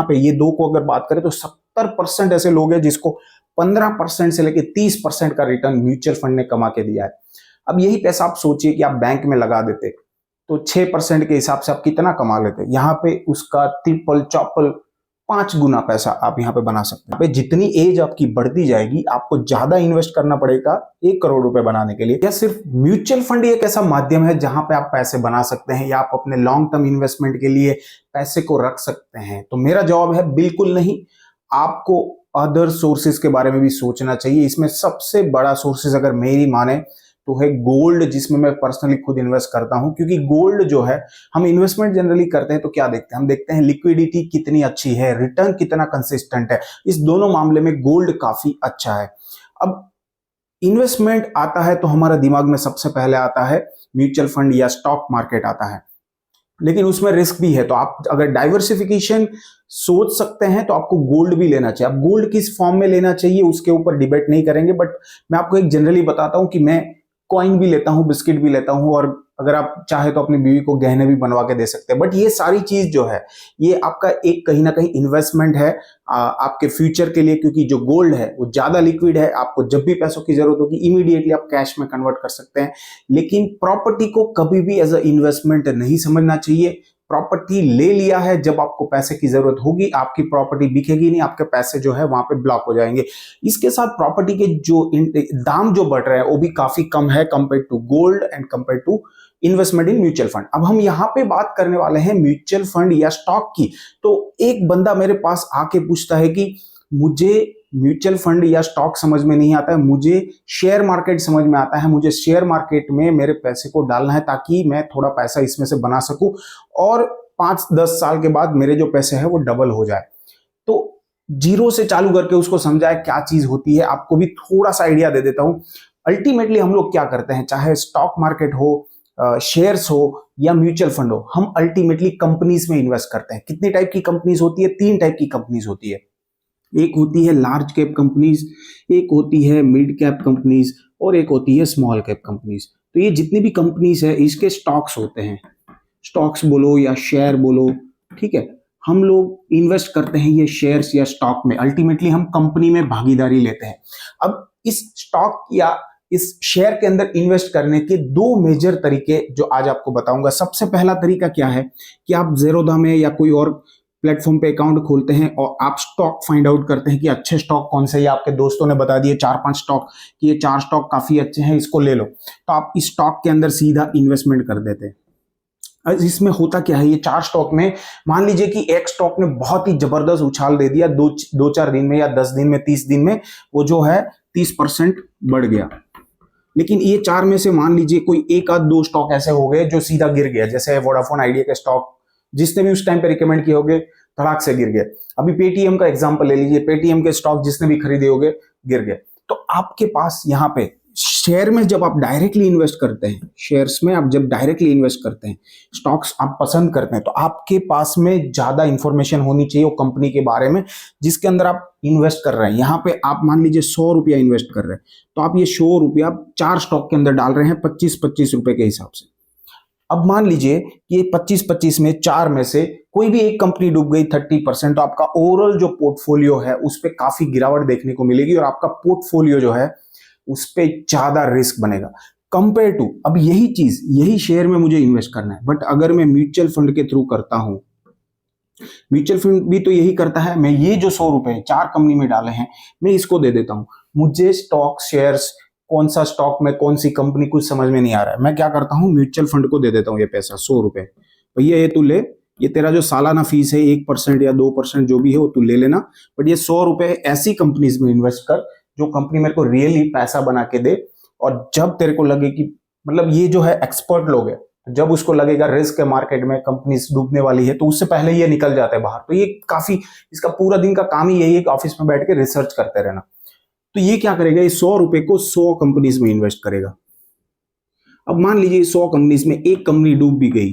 यहाँ पे ये दो को अगर बात करें तो 70% ऐसे लोग हैं जिसको 15% से लेकर 30% का रिटर्न म्यूचुअल फंड ने कमा के दिया है। अब यही पैसा आप सोचिए कि आप बैंक में लगा देते तो 6% के हिसाब से आप कितना कमा लेते। यहाँ पे उसका ट्रिपल चौपल 5 गुना पैसा आप यहाँ पे बना सकते हैं। जितनी एज आपकी बढ़ती जाएगी आपको ज्यादा इन्वेस्ट करना पड़ेगा 1 करोड़ रुपए बनाने के लिए। या सिर्फ म्यूचुअल फंड एक ऐसा माध्यम है जहां पे आप पैसे बना सकते हैं या आप अपने लॉन्ग टर्म इन्वेस्टमेंट के लिए पैसे को रख सकते हैं? तो मेरा जवाब है बिल्कुल नहीं। आपको अदर सोर्सेज के बारे में भी सोचना चाहिए। इसमें सबसे बड़ा सोर्सेज अगर मेरी माने तो है गोल्ड, जिसमें मैं पर्सनली खुद इन्वेस्ट करता हूं। क्योंकि गोल्ड जो है, हम इन्वेस्टमेंट जनरली करते हैं तो क्या देखते हैं, हम देखते हैं लिक्विडिटी कितनी अच्छी है, रिटर्न कितना कंसिस्टेंट है। इस दोनों मामले में गोल्ड काफी अच्छा है। अब इन्वेस्टमेंट आता है तो हमारा दिमाग में सबसे पहले आता है म्यूचुअल फंड या स्टॉक मार्केट आता है, लेकिन उसमें रिस्क भी है। तो आप अगर डाइवर्सिफिकेशन सोच सकते हैं तो आपको गोल्ड भी लेना चाहिए। अब गोल्ड किस फॉर्म में लेना चाहिए उसके ऊपर डिबेट नहीं करेंगे, बट मैं आपको एक जनरली बताता हूं कि मैं कॉइन भी लेता हूं, बिस्किट भी लेता हूं, और अगर आप चाहे तो अपनी बीवी को गहने भी बनवा के दे सकते हैं। बट ये सारी चीज जो है ये आपका एक कहीं ना कहीं इन्वेस्टमेंट है आपके फ्यूचर के लिए। क्योंकि जो गोल्ड है वो ज्यादा लिक्विड है, आपको जब भी पैसों की जरूरत होगी इमीडिएटली आप कैश में कन्वर्ट कर सकते हैं। लेकिन प्रॉपर्टी को कभी भी एज अ इन्वेस्टमेंट नहीं समझना चाहिए। प्रॉपर्टी ले लिया है, जब आपको पैसे की जरूरत होगी आपकी प्रॉपर्टी बिकेगी नहीं, आपके पैसे जो है वहां पे ब्लॉक हो जाएंगे। इसके साथ प्रॉपर्टी के जो दाम जो बढ़ रहे हैं वो भी काफी कम है compare to gold and compare to investment in mutual fund. अब हम यहां पे बात करने वाले हैं म्यूचुअल फंड या स्टॉक की। तो एक बंदा मेरे पास आके पूछता है कि मुझे म्यूचुअल फंड या स्टॉक समझ में नहीं आता है, मुझे शेयर मार्केट समझ में आता है, मुझे शेयर मार्केट में मेरे पैसे को डालना है ताकि मैं थोड़ा पैसा इसमें से बना सकूं और 5-10 साल के बाद मेरे जो पैसे हैं वो डबल हो जाए। तो जीरो से चालू करके उसको समझाए क्या चीज होती है, आपको भी थोड़ा सा आइडिया दे देता हूं। अल्टीमेटली हम लोग क्या करते हैं, चाहे स्टॉक मार्केट हो, शेयर्स हो या म्यूचुअल फंड हो, हम अल्टीमेटली कंपनीज में इन्वेस्ट करते हैं। कितनी टाइप की कंपनीज होती है? 3 टाइप की कंपनीज होती है। एक होती है लार्ज कैप कंपनीज, एक होती है मिड कैप कंपनीज और एक होती है स्मॉल कैप कंपनीज। तो ये जितनी भी कंपनीज है इसके स्टॉक्स होते हैं, स्टॉक्स बोलो या शेयर बोलो, ठीक है। हम लोग इन्वेस्ट करते हैं ये शेयर्स या स्टॉक में, अल्टीमेटली हम कंपनी में भागीदारी लेते हैं। अब इस स्टॉक या इस शेयर के अंदर इन्वेस्ट करने के 2 मेजर तरीके जो आज आपको बताऊंगा। सबसे पहला तरीका क्या है कि आप ज़ेरोधा में या कोई और प्लेटफॉर्म पे अकाउंट खोलते हैं और आप स्टॉक फाइंड आउट करते हैं कि अच्छे स्टॉक कौन से, या आपके दोस्तों ने बता दिए 4-5 स्टॉक कि ये 4 स्टॉक काफी अच्छे हैं, इसको ले लो। तो आप इस स्टॉक के अंदर सीधा इन्वेस्टमेंट कर देते हैं। इसमें होता क्या है, ये 4 स्टॉक में मान लीजिए कि एक स्टॉक ने बहुत ही जबरदस्त उछाल दे दिया 2-4 दिन में या 10 दिन में 30 दिन में, वो जो है 30% बढ़ गया। लेकिन ये 4 में से मान लीजिए कोई 1-2 स्टॉक ऐसे हो गए जो सीधा गिर गया, जैसे वोडाफोन आइडिया के स्टॉक जिसने भी उस टाइम पे रिकमेंड किए होंगे धड़ाक से गिर गए। अभी पेटीएम का एग्जांपल ले लीजिए, पेटीएम के स्टॉक जिसने भी खरीदे होंगे गिर गए। तो आपके पास यहाँ पे शेयर में जब आप डायरेक्टली इन्वेस्ट करते हैं, शेयर्स में आप जब डायरेक्टली इन्वेस्ट करते हैं, स्टॉक्स आप पसंद करते हैं, तो आपके पास में ज्यादा इंफॉर्मेशन होनी चाहिए वो कंपनी के बारे में जिसके अंदर आप इन्वेस्ट कर रहे हैं। यहाँ पे आप मान लीजिए 100 रुपया इन्वेस्ट कर रहे हैं, तो आप ये 100 रुपया 4 स्टॉक के अंदर डाल रहे हैं 25-25 रुपए के हिसाब से। अब मान लीजिए कि ये 25-25 में 4 में से कोई भी एक कंपनी डूब गई 30%, तो आपका ओवरऑल जो पोर्टफोलियो है उस पर काफी गिरावट देखने को मिलेगी और आपका पोर्टफोलियो जो है उस पर ज्यादा रिस्क बनेगा कंपेयर टू। अब यही चीज, यही शेयर में मुझे इन्वेस्ट करना है, बट अगर मैं म्यूचुअल फंड के थ्रू करता हूं, म्यूचुअल फंड भी तो यही करता है, मैं ये जो 100 रुपए 4 कंपनी में डाले हैं मैं इसको दे देता हूं। मुझे स्टॉक शेयर्स कौन सा स्टॉक में कौन सी कंपनी कुछ समझ में नहीं आ रहा है, मैं क्या करता हूं म्यूचुअल फंड को दे देता हूं ये पैसा 100 रुपए, भैया ये तू ले, ये तेरा जो सालाना फीस है 1% या 2% जो भी है वो तू ले लेना, बट ये 100 रुपए ऐसी कंपनीज में इन्वेस्ट कर जो कंपनी मेरे को रियली पैसा बना के दे। और जब तेरे को लगे कि मतलब ये जो है एक्सपर्ट लोग है, जब उसको लगेगा रिस्क है मार्केट में कंपनी डूबने वाली है, तो उससे पहले ये निकल जाता है बाहर। तो ये काफी, इसका पूरा दिन का काम ही यही है कि ऑफिस में बैठ के रिसर्च करते रहना। तो ये क्या करेगा, ये 100 रुपए को 100 कंपनीज में इन्वेस्ट करेगा। अब मान लीजिए 100 कंपनीज में एक कंपनी डूब भी गई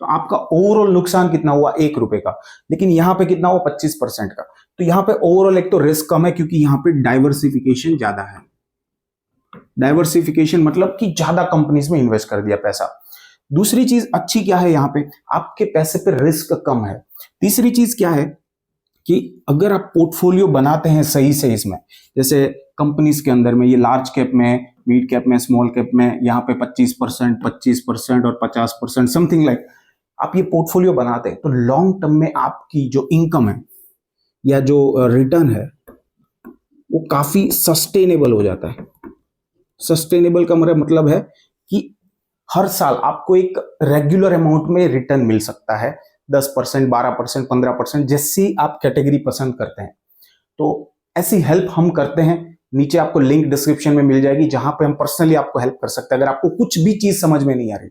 तो आपका ओवरऑल नुकसान कितना हुआ, 1 रुपए का, लेकिन यहां पे कितना हुआ 25% का। तो यहां पे ओवरऑल एक तो रिस्क कम है क्योंकि यहां पे डाइवर्सिफिकेशन ज्यादा है। डाइवर्सिफिकेशन मतलब कि ज्यादा कंपनीज में इन्वेस्ट कर दिया पैसा। दूसरी चीज अच्छी क्या है, यहां पे आपके पैसे पे रिस्क कम है। तीसरी चीज क्या है कि अगर आप पोर्टफोलियो बनाते हैं सही से इसमें, जैसे कंपनीज के अंदर में ये लार्ज कैप में, मिड कैप में, स्मॉल कैप में, यहाँ पे 25% और 50% समथिंग लाइक आप ये पोर्टफोलियो बनाते हैं, तो लॉन्ग टर्म में आपकी जो इनकम है या जो रिटर्न है वो काफी सस्टेनेबल हो जाता है। सस्टेनेबल का मेरा मतलब है कि हर साल आपको एक रेगुलर अमाउंट में रिटर्न मिल सकता है, 10%, 12%, 15%, जैसी आप कैटेगरी पसंद करते हैं। तो ऐसी हेल्प हम करते हैं, नीचे आपको लिंक डिस्क्रिप्शन में मिल जाएगी जहां पे हम पर्सनली आपको हेल्प कर सकते हैं। अगर आपको कुछ भी चीज समझ में नहीं आ रही,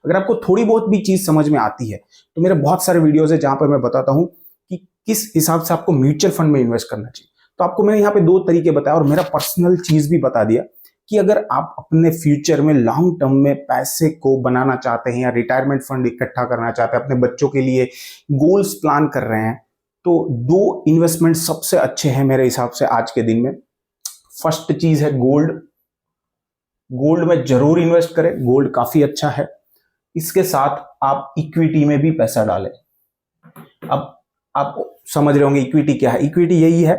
अगर आपको थोड़ी बहुत भी चीज समझ में आती है, तो मेरे बहुत सारे वीडियोस है जहां पर मैं बताता हूं कि किस हिसाब से आपको म्यूचुअल फंड में इन्वेस्ट करना चाहिए। तो आपको मैंने यहाँ पे 2 तरीके बताया और मेरा पर्सनल चीज भी बता दिया कि अगर आप अपने फ्यूचर में लॉन्ग टर्म में पैसे को बनाना चाहते हैं या रिटायरमेंट फंड इकट्ठा करना चाहते हैं, अपने बच्चों के लिए गोल्स प्लान कर रहे हैं, तो 2 इन्वेस्टमेंट सबसे अच्छे हैं मेरे हिसाब से आज के दिन में। फर्स्ट चीज है गोल्ड। गोल्ड में जरूर इन्वेस्ट करें, गोल्ड काफी अच्छा है। इसके साथ आप इक्विटी में भी पैसा डालें। अब आप समझ रहे होंगे इक्विटी क्या है। इक्विटी यही है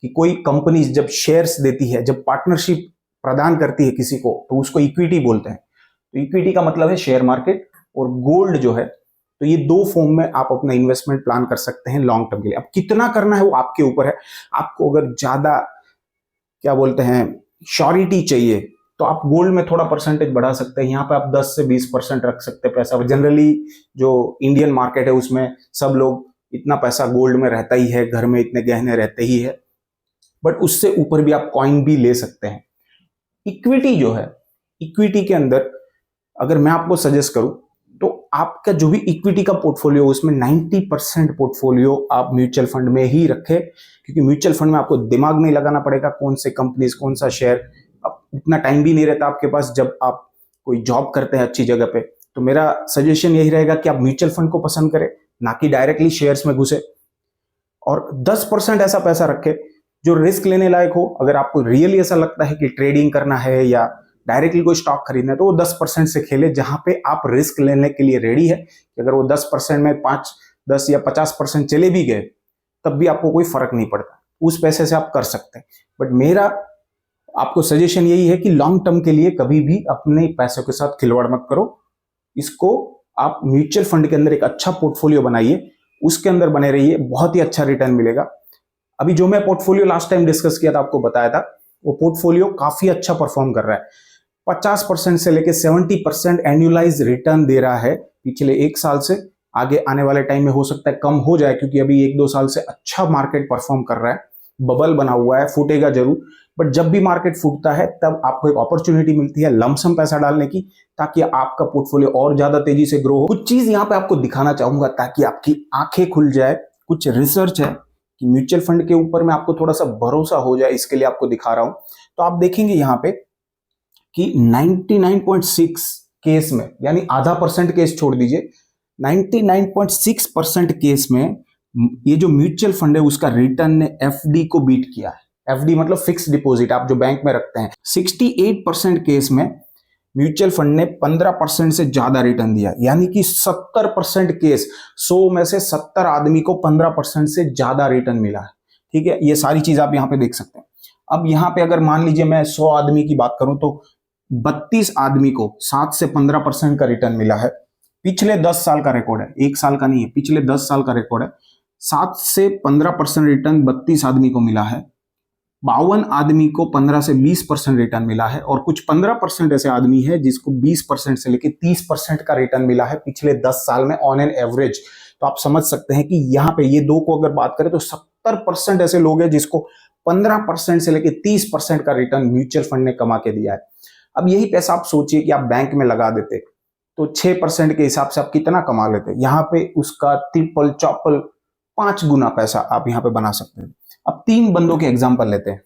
कि कोई कंपनी जब शेयर्स देती है, जब पार्टनरशिप प्रदान करती है किसी को, तो उसको इक्विटी बोलते हैं। तो इक्विटी का मतलब है शेयर मार्केट, और गोल्ड जो है, तो ये 2 फॉर्म में आप अपना इन्वेस्टमेंट प्लान कर सकते हैं लॉन्ग टर्म के लिए। अब कितना करना है वो आपके ऊपर है। आपको अगर ज्यादा क्या बोलते हैं श्योरिटी चाहिए, तो आप गोल्ड में थोड़ा परसेंटेज बढ़ा सकते हैं। यहाँ पे आप 10 से 20% रख सकते हैं पैसा। जनरली जो इंडियन मार्केट है उसमें सब लोग इतना पैसा गोल्ड में रहता ही है, घर में इतने गहने रहते ही है, बट उससे ऊपर भी आप कॉइन भी ले सकते हैं। इक्विटी जो है, इक्विटी के अंदर अगर मैं आपको सजेस्ट करूं, तो आपका जो भी इक्विटी का पोर्टफोलियो, उसमें 90% पोर्टफोलियो आप म्यूचुअल फंड में ही रखें, क्योंकि म्यूचुअल फंड में आपको दिमाग नहीं लगाना पड़ेगा कौन से कंपनीज, कौन सा शेयर। अब इतना टाइम भी नहीं रहता आपके पास जब आप कोई जॉब करते हैं अच्छी जगह पे। तो मेरा सजेशन यही रहेगा कि आप म्यूचुअल फंड को पसंद करें, ना कि डायरेक्टली शेयर्स में घुसे। और 10% ऐसा पैसा रखें जो रिस्क लेने लायक हो। अगर आपको रियली ऐसा लगता है कि ट्रेडिंग करना है या डायरेक्टली कोई स्टॉक खरीदना है, तो वो 10% से खेले, जहां पे आप रिस्क लेने के लिए रेडी है। कि अगर वो 10% में 5, 10 या 50% चले भी गए, तब भी आपको कोई फर्क नहीं पड़ता, उस पैसे से आप कर सकते हैं। बट मेरा आपको सजेशन यही है कि लॉन्ग टर्म के लिए कभी भी अपने पैसों के साथ खिलवाड़ मत करो। इसको आप म्यूचुअल फंड के अंदर एक अच्छा पोर्टफोलियो बनाइए, उसके अंदर बने रहिए, बहुत ही अच्छा रिटर्न मिलेगा। अभी जो मैं पोर्टफोलियो लास्ट टाइम डिस्कस किया था, आपको बताया था, वो पोर्टफोलियो काफी अच्छा परफॉर्म कर रहा है। 50% से लेके 70% एनुअलाइज रिटर्न दे रहा है पिछले 1 साल से। आगे आने वाले टाइम में हो सकता है कम हो जाए, क्योंकि अभी 1-2 साल से अच्छा मार्केट परफॉर्म कर रहा है। बबल बना हुआ है, फूटेगा जरूर, बट जब भी मार्केट फूटता है तब आपको एक अपॉर्चुनिटी मिलती है लमसम पैसा डालने की, ताकि आपका पोर्टफोलियो और ज्यादा तेजी से ग्रो हो। कुछ चीज यहाँ पे आपको दिखाना चाहूंगा ताकि आपकी आंखें खुल जाए। कुछ रिसर्च है कि म्यूचुअल फंड के ऊपर में आपको थोड़ा सा भरोसा हो जाए, इसके लिए आपको दिखा रहा हूं। तो आप देखेंगे यहाँ पे कि 99.6 केस में, यानी आधा % केस छोड़ दीजिए, 99.6% केस में ये जो म्यूचुअल फंड है उसका रिटर्न ने एफडी को बीट किया है। एफडी मतलब फिक्स डिपॉजिट, आप जो बैंक में रखते हैं। 68% केस में म्यूचुअल फंड ने 15% से ज्यादा रिटर्न दिया, यानी कि 70% केस, 100 में से 70 आदमी को 15% से ज्यादा रिटर्न मिला है। ठीक है, ये सारी चीज आप यहाँ पे देख सकते हैं। अब यहाँ पे अगर मान लीजिए मैं 100 आदमी की बात करूं, तो 32 आदमी को 7 से 15% का रिटर्न मिला है। पिछले 10 साल का रिकॉर्ड है, 1 साल का नहीं है, पिछले 10 साल का रिकॉर्ड है। 7 से 15% रिटर्न 32 आदमी को मिला है। 52 आदमी को 15 से 20% रिटर्न मिला है, और कुछ 15% ऐसे आदमी है जिसको 20% से लेकर 30% का रिटर्न मिला है पिछले 10 साल में ऑन एन एवरेज। तो आप समझ सकते हैं कि यहाँ पे ये 2 को अगर बात करें, तो 70% ऐसे लोग हैं जिसको 15% से लेकर 30% का रिटर्न म्यूचुअल फंड ने कमा के दिया है। अब यही पैसा आप सोचिए कि आप बैंक में लगा देते, तो 6% के हिसाब से आप कितना कमा लेते। यहाँ पे उसका ट्रिपल, चौपल, 5 गुना पैसा आप यहाँ पे बना सकते हैं। अब 3 बंदों के एग्जांपल लेते हैं।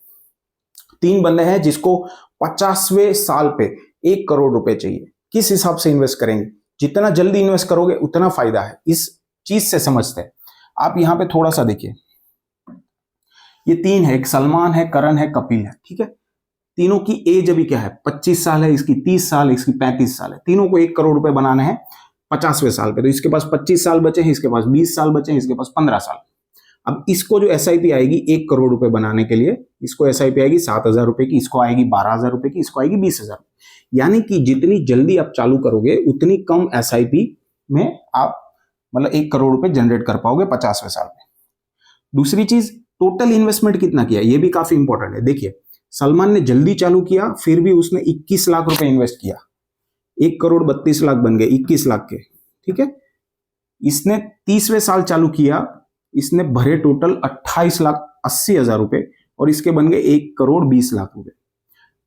3 बंदे हैं जिसको 50वें साल पे 1 करोड़ रुपए चाहिए। किस हिसाब से इन्वेस्ट करेंगे? जितना जल्दी इन्वेस्ट करोगे उतना फायदा है, इस चीज से समझते हैं। आप यहाँ पे थोड़ा सा देखिए, ये 3 है, एक सलमान है, करण है, कपिल है। ठीक है, तीनों की एज अभी क्या है, 25 साल है, इसकी 30 साल, इसकी 35 साल है। तीनों को 1 करोड़ रुपए बनाना है 50वें साल पे। तो इसके पास 25 साल बचे हैं, इसके पास 20 साल बचे हैं, इसके पास 15 साल। अब इसको जो SIP आएगी 1 करोड़ रुपए बनाने के लिए, इसको SIP आएगी 7,000 रुपए की, इसको आएगी 12,000 रुपए की, इसको आएगी 20,000। यानी कि जितनी जल्दी आप चालू करोगे उतनी कम SIP में आप मतलब 1 करोड़ रुपए जनरेट कर पाओगे 50वें साल में। दूसरी चीज, टोटल इन्वेस्टमेंट कितना किया, ये भी काफी इंपॉर्टेंट है। देखिए, सलमान ने जल्दी चालू किया, फिर भी उसने 21 लाख रुपए इन्वेस्ट किया, 1 करोड़ 32 लाख बन गए 21 लाख के, ठीक है। इसने 30वें साल चालू किया, इसने भरे टोटल 28,80,000 रुपए और इसके बन गए 1 करोड़ 20 लाख रुपए।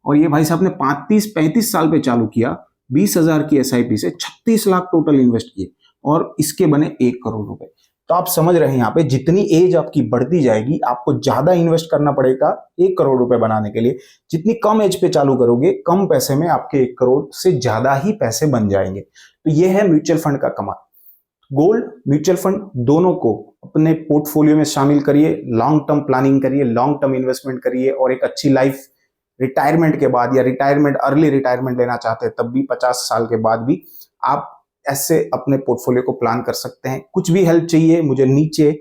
और ये भाई साहब ने 35 साल पे चालू किया, 20,000 की SIP से 36 लाख टोटल इन्वेस्ट किए और इसके बने 1 करोड़ रुपए। तो आप समझ रहे हैं यहाँ पे जितनी एज आपकी बढ़ती जाएगी आपको ज्यादा इन्वेस्ट करना पड़ेगा 1 करोड़ रुपए बनाने के लिए। जितनी कम एज पे चालू करोगे कम पैसे में आपके 1 करोड़ से ज्यादा ही पैसे बन जाएंगे। तो ये है म्यूचुअल फंड का कमाल। गोल्ड, म्यूचुअल फंड दोनों को अपने पोर्टफोलियो में शामिल करिए, लॉन्ग टर्म प्लानिंग करिए, लॉन्ग टर्म इन्वेस्टमेंट करिए और एक अच्छी लाइफ रिटायरमेंट के बाद या रिटायरमेंट अर्ली रिटायरमेंट लेना चाहते हैं तब भी 50 साल के बाद भी आप ऐसे अपने पोर्टफोलियो को प्लान कर सकते हैं। कुछ भी हेल्प चाहिए मुझे नीचे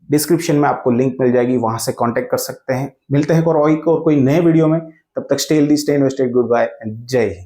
डिस्क्रिप्शन में आपको लिंक मिल जाएगी, वहां से कांटेक्ट कर सकते हैं। मिलते हैं और कोई नए वीडियो में, तब तक stay healthy, stay invested, goodbye and Jai Hind.